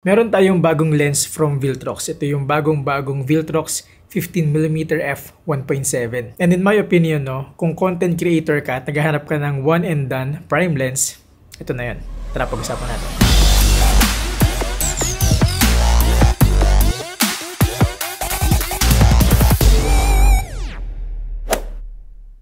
Meron tayong bagong lens from Viltrox. Ito yung bagong Viltrox 15mm f 1.7. And in my opinion, kung content creator ka, naghahanap ka ng one and done prime lens, ito na yun. Tara, pag-usapan natin.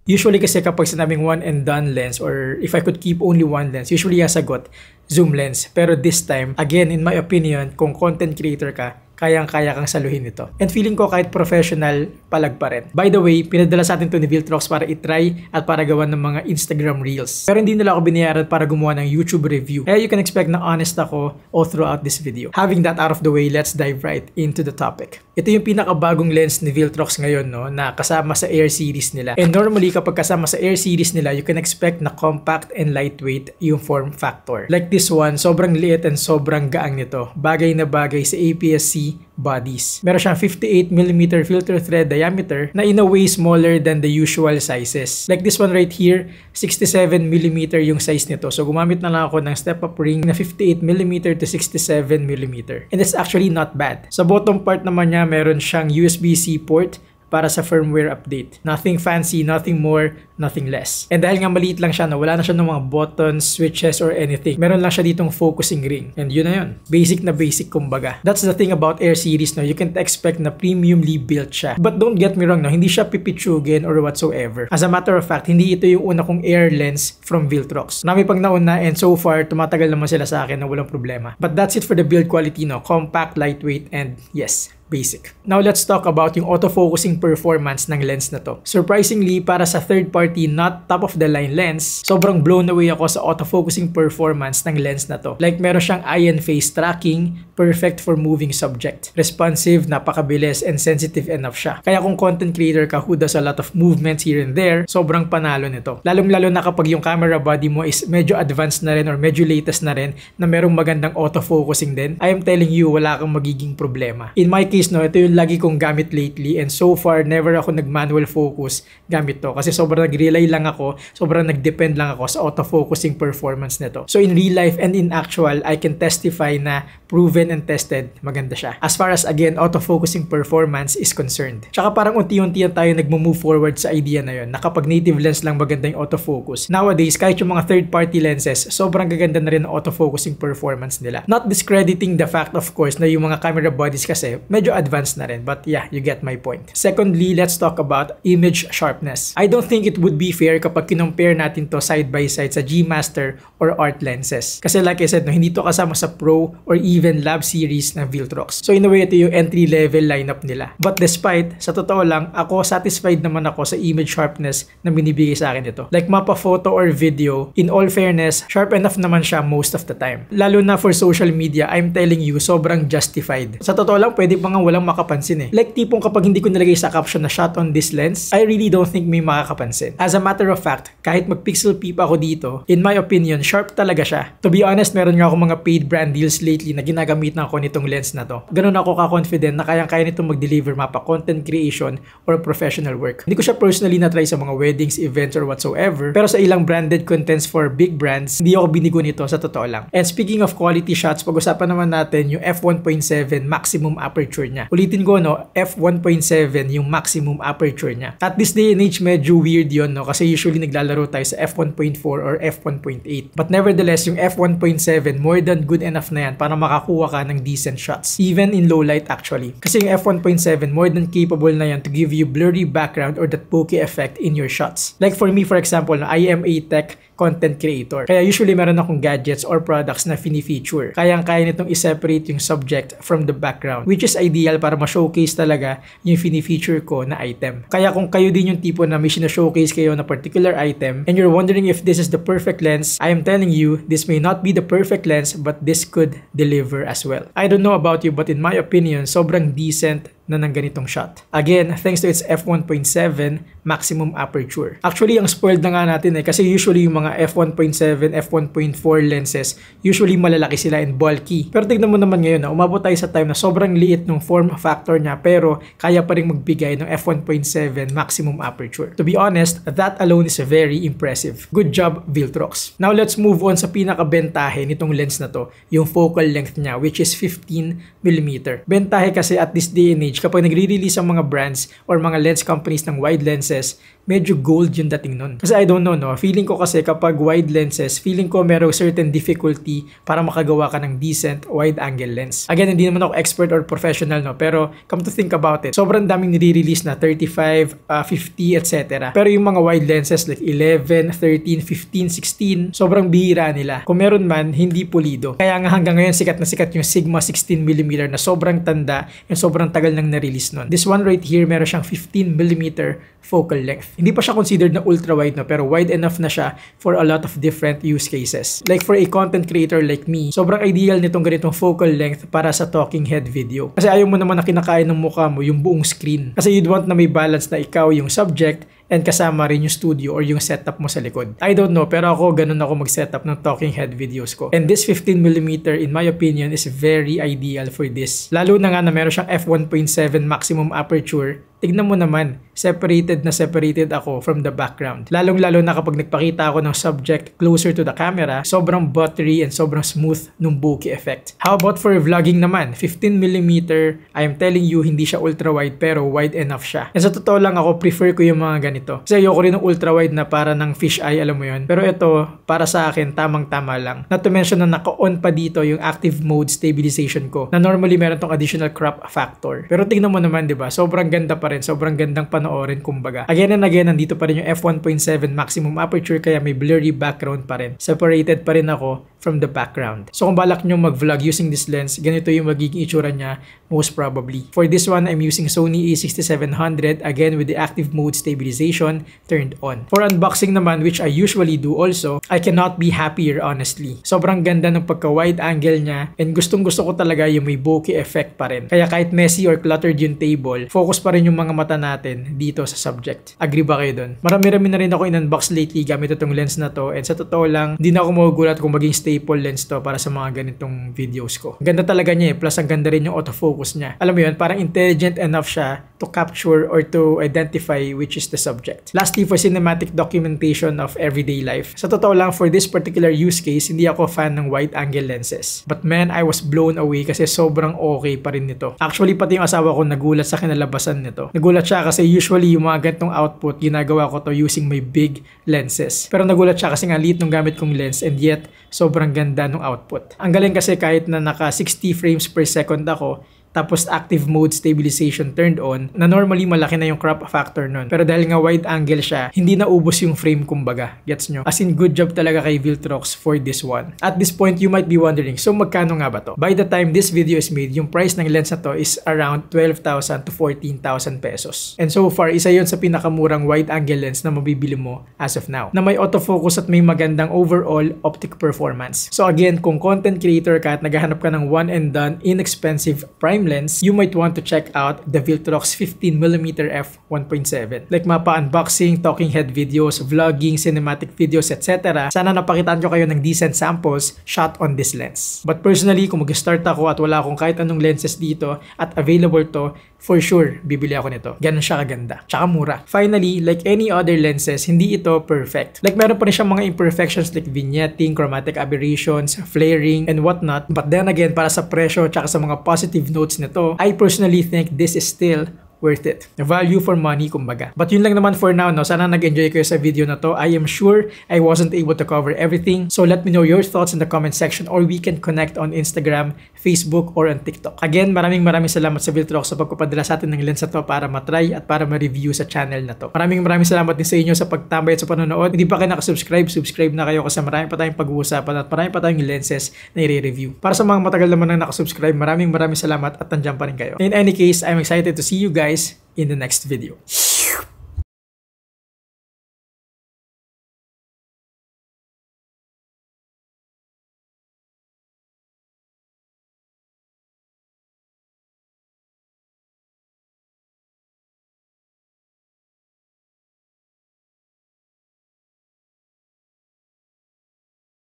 Usually kasi kapag sinabing one and done lens or if I could keep only one lens, usually yung sagot, zoom lens. Pero this time, again, in my opinion, kung content creator ka, kayang-kaya kang saluhin ito. And feeling ko kahit professional, palag pa rin. By the way, pinadala sa atin to ni Viltrox para itry at para gawa ng mga Instagram Reels. Pero hindi nila ako binayaran para gumawa ng YouTube review. Kaya you can expect na honest ako all throughout this video. Having that out of the way, let's dive right into the topic. Ito yung pinakabagong lens ni Viltrox ngayon, na kasama sa Air series nila. And normally, kapag kasama sa Air series nila, you can expect na compact and lightweight yung form factor. Like this one, sobrang liit and sobrang gaang nito. Bagay na bagay sa APS-C bodies. Meron siyang 58mm filter thread diameter na in a way smaller than the usual sizes. Like this one right here, 67mm yung size nito. So gumamit na lang ako ng step-up ring na 58mm to 67mm. And it's actually not bad. Sa bottom part naman niya, meron siyang USB-C port para sa firmware update. Nothing fancy, nothing more, nothing less. And dahil nga maliit lang siya, wala na siya ng mga buttons, switches, or anything. Meron lang siya ditong focusing ring. And yun na yun. Basic na basic kumbaga. That's the thing about Air series, You can't expect na premiumly built siya. But don't get me wrong, hindi siya pipitsugin or whatsoever. As a matter of fact, hindi ito yung una kong Air lens from Viltrox. Marami pang nauna and so far, tumatagal naman sila sa akin na walang problema. But that's it for the build quality, Compact, lightweight, and yes, basic. Now let's talk about yung autofocusing performance ng lens na to. Surprisingly, para sa third party, not top of the line lens, sobrang blown away ako sa autofocusing performance ng lens na to. Like meron siyang eye and face tracking, perfect for moving subject. Responsive, napakabilis, and sensitive enough siya. Kaya kung content creator ka who does a lot of movements here and there, sobrang panalo nito. Lalong-lalo na kapag yung camera body mo is medyo advanced na rin or medyo latest na rin na merong magandang autofocusing din, I am telling you, wala kang magiging problema. In my case, ito yung lagi kong gamit lately and so far never ako nag-manual focus gamit to kasi sobrang nag-rely lang ako, sobrang nag-depend lang ako sa autofocusing performance nito. So in real life and in actual, I can testify na proven and tested, maganda siya. As far as again, autofocusing performance is concerned. Tsaka parang unti-unti tayo nag-move forward sa idea na yun na kapag native lens lang maganda yung autofocus. Nowadays, kahit yung mga third-party lenses, sobrang gaganda na rin ang autofocusing performance nila. Not discrediting the fact of course na yung mga camera bodies kasi medyo advanced na rin, but yeah, you get my point. Secondly, let's talk about image sharpness. I don't think it would be fair kapag kinompare natin to side by side sa G Master or Art lenses. Kasi like I said, hindi to kasama sa Pro or even Lab series ng Viltrox. So in a way, ito yung entry-level lineup nila. But despite, sa totoo lang, ako satisfied naman ako sa image sharpness na binibigay sa akin ito. Like mapa photo or video, in all fairness, sharp enough naman siya most of the time. Lalo na for social media, I'm telling you, sobrang justified. Sa totoo lang, pwede pa nga walang makapansin eh. Like tipong kapag hindi ko nilagay sa caption na shot on this lens, I really don't think may makakapansin. As a matter of fact, kahit mag-pixel peep ako dito, in my opinion, sharp talaga siya. To be honest, meron nga ako mga paid brand deals lately na ginagamitan ko nitong lens na to. Ganun ako ka-confident na kayang-kaya nitong mag-deliver mapa content creation or professional work. Hindi ko siya personally na-try sa mga weddings, events, or whatsoever, pero sa ilang branded contents for big brands, hindi ako binigo nito sa totoo lang. And speaking of quality shots, pag-usapan naman natin yung f1.7 maximum aperture niya. Ulitin ko, f1.7 yung maximum aperture niya. At this day and age, medyo weird yun, kasi usually naglalaro tayo sa f1.4 or f1.8. But nevertheless, yung f1.7 more than good enough na yan para makakuha ka ng decent shots. Even in low light actually. Kasi yung f1.7 more than capable na yan to give you blurry background or that pokey effect in your shots. Like for me, for example, I am a tech content creator. Kaya usually meron akong gadgets or products na fini-feature. Kayang-kaya nitong i-separate yung subject from the background, which is ideal para ma-showcase talaga yung fini-feature ko na item. Kaya kung kayo din yung tipo na may showcase kayo na particular item and you're wondering if this is the perfect lens, I am telling you, this may not be the perfect lens but this could deliver as well. I don't know about you but in my opinion, sobrang decent na ng ganitong shot. Again, thanks to its f1.7 maximum aperture. Actually, ang spoiled na nga natin kasi usually yung mga f1.7, f1.4 lenses, usually malalaki sila and bulky. Pero tignan mo naman ngayon na umabot tayo sa time na sobrang liit ng form factor niya pero kaya pa rin magbigay ng f1.7 maximum aperture. To be honest, that alone is very impressive. Good job, Viltrox. Now let's move on sa pinakabentahe nitong lens na to, yung focal length niya, which is 15mm. Bentahe kasi at this day and age, kapag nagre-release ang mga brands or mga lens companies ng wide lenses, medyo gold yung dating nun. Kasi I don't know, no? Feeling ko kasi kapag wide lenses, feeling ko merong certain difficulty para makagawa ka ng decent wide-angle lens. Again, hindi naman ako expert or professional, no? Pero come to think about it, sobrang daming nire-release na 35, 50, etc. Pero yung mga wide lenses like 11, 13, 15, 16, sobrang bihira nila. Kung meron man, hindi pulido. Kaya nga hanggang ngayon sikat na sikat yung Sigma 16mm na sobrang tanda and sobrang tagal nang na-release nun. This one right here, meron siyang 15mm focal length. Hindi pa siya considered na ultra-wide, no? Pero wide enough na siya for a lot of different use cases. Like for a content creator like me, sobrang ideal nitong ganitong focal length para sa talking head video. Kasi ayaw mo naman na kinakain ng mukha mo yung buong screen. Kasi you'd want na may balance na ikaw yung subject and kasama rin yung studio or yung setup mo sa likod. I don't know, pero ako ganun ako mag-setup ng talking head videos ko. And this 15mm in my opinion is very ideal for this. Lalo na nga na meron siyang f1.7 maximum aperture. Tignan mo naman, separated ako from the background. Lalong-lalo na kapag nagpakita ako ng subject closer to the camera, sobrang buttery and sobrang smooth nung bokeh effect. How about for vlogging naman? 15mm, I am telling you, hindi siya ultra-wide pero wide enough siya. And sa totoo lang ako, prefer ko yung mga ganito. Kasi ayoko rin ng ultra-wide na para ng fish eye, alam mo yun. Pero ito, para sa akin, tamang-tama lang. Not to mention na naka-on pa dito yung active mode stabilization ko, na normally meron tong additional crop factor. Pero tingnan mo naman, di ba? Sobrang ganda pa rin, sobrang gandang panoorin kumbaga. Again and again, nandito pa rin yung f1.7 maximum aperture kaya may blurry background pa rin. Separated pa rin ako from the background. So kung balak nyo mag-vlog using this lens, ganito yung magiging itsura niya most probably. For this one, I'm using Sony a6700 again with the active mode stabilization turned on. For unboxing naman, which I usually do also, I cannot be happier honestly. Sobrang ganda ng pagka-wide angle niya and gustong gusto ko talaga yung may bokeh effect pa rin. Kaya kahit messy or cluttered yung table, focus pa rin yung mga mata natin dito sa subject. Agree ba kayo dun? Marami-rami na rin ako in-unbox lately gamit itong lens na to and sa totoo lang, di na ako magugulat kung maging staple lens to para sa mga ganitong videos ko. Ganda talaga niya plus ang ganda rin yung autofocus niya. Alam mo yun, parang intelligent enough siya to capture or to identify which is the subject. Lastly, for cinematic documentation of everyday life. Sa totoo lang, for this particular use case, hindi ako fan ng wide-angle lenses. But man, I was blown away kasi sobrang okay pa rin nito. Actually, pati yung asawa ko nagulat sa kinalabasan nito. Nagulat siya kasi usually yung mga ganitong output, ginagawa ko to using my big lenses. Pero nagulat siya kasi nga liit nung gamit kong lens and yet, sobrang ganda nung output. Ang galing kasi kahit na naka 60 frames per second ako, tapos active mode stabilization turned on, na normally malaki na yung crop factor nun. Pero dahil nga wide angle siya, hindi naubos yung frame kumbaga. Gets nyo? As in, good job talaga kay Viltrox for this one. At this point, you might be wondering, so magkano nga ba to? By the time this video is made, yung price ng lens na to is around 12,000 to 14,000 pesos. And so far, isa yon sa pinakamurang wide angle lens na mabibili mo as of now. Na may autofocus at may magandang overall optic performance. So again, kung content creator ka at naghahanap ka ng one and done, inexpensive prime lens, you might want to check out the Viltrox 15mm f1.7. Like mapa unboxing, talking head videos, vlogging, cinematic videos, etc. Sana napakitaan ko kayo ng decent samples shot on this lens. But personally, kung mag-start ako at wala akong kahit anong lenses dito at available to, for sure, bibili ako nito. Ganun siya kaganda. Tsaka mura. Finally, like any other lenses, hindi ito perfect. Like meron pa rin siyang mga imperfections like vignetting, chromatic aberrations, flaring, and whatnot. But then again, para sa presyo tsaka sa mga positive notes nito, I personally think this is still worth it. Value for money, kumbaga. But yun lang naman for now, no? Sana nag-enjoy kayo sa video na to. I am sure I wasn't able to cover everything. So let me know your thoughts in the comment section or we can connect on Instagram, Facebook, or on TikTok. Again, maraming salamat sa Viltrox sa pagpapadala sa atin ng lens na to para matry at para ma-review sa channel na to. Maraming salamat din sa inyo sa pagtambay at sa panonood. Hindi pa kayo nakasubscribe, subscribe na kayo kasi marami pa tayong pag-uusapan at marami pa tayong lenses na i-review. Para sa mga matagal naman na nakasubscribe, maraming salamat at nandiyan pa rin kayo. In any case, I'm excited to see you guys in the next video.